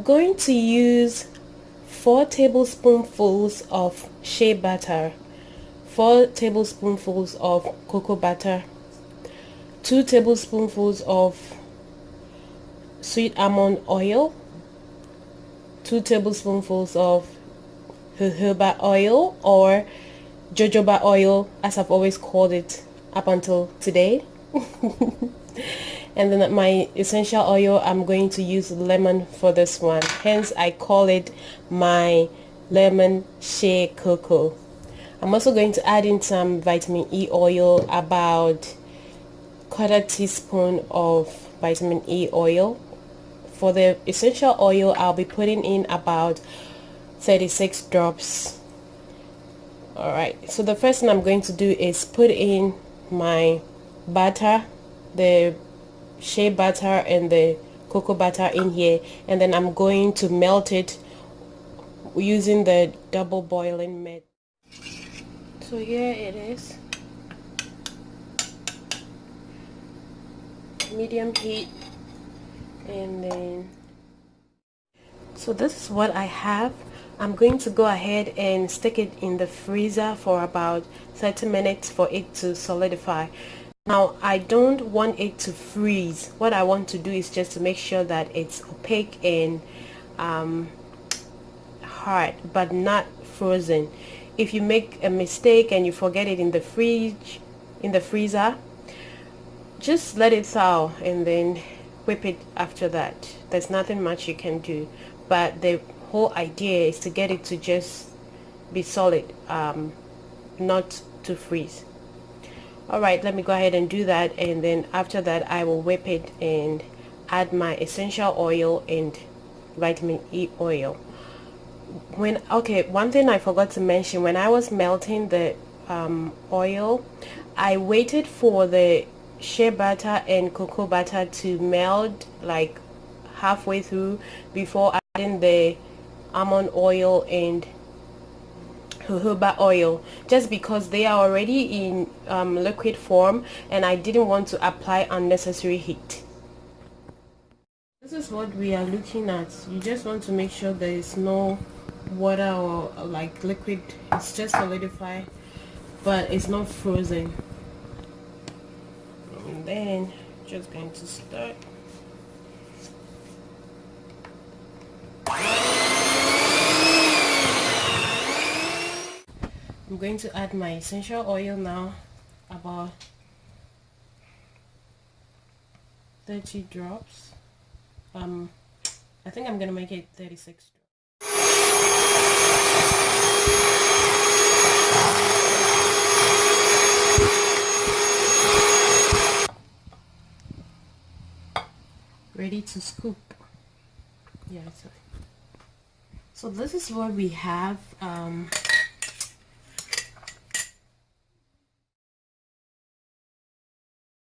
going to use 4 tablespoonfuls of shea butter, 4 tablespoonfuls of cocoa butter, 2 tablespoonfuls of sweet almond oil, 2 tablespoonfuls of jojoba oil, or jojoba oil as I've always called it up until today. And then my essential oil, I'm going to use lemon for this one, hence I call it my lemon shea cocoa. I'm also going to add in some vitamin E oil, about 1/4 teaspoon of vitamin E oil. For the essential oil, I'll be putting in about 36 drops. Alright, so the first thing I'm going to do is put in my butter, the shea butter and the cocoa butter in here, and then I'm going to melt it using the double boiling method. So here it is, medium heat, and then so this is what I have. I'm going to go ahead and stick it in the freezer for about 30 minutes for it to solidify. Now I don't want it to freeze. What I want to do is just to make sure that it's opaque and hard, but not frozen. If you make a mistake and you forget it in the freezer, just let it thaw and then whip it after that. There's nothing much you can do, but the whole idea is to get it to just be solid, not to freeze. Alright, let me go ahead and do that, and then after that I will whip it and add my essential oil and vitamin E oil. One thing I forgot to mention, when I was melting the oil, I waited for the shea butter and cocoa butter to melt like halfway through before adding the almond oil and jojoba oil, just because they are already in liquid form and I didn't want to apply unnecessary heat. This is what we are looking at. You just want to make sure there is no water or like liquid. It's just solidified, but it's not frozen. And then just going to stir. I'm going to add my essential oil now, about 30 drops. I think I'm gonna make it 36 drops. Ready to scoop. Yeah, sorry. So this is what we have.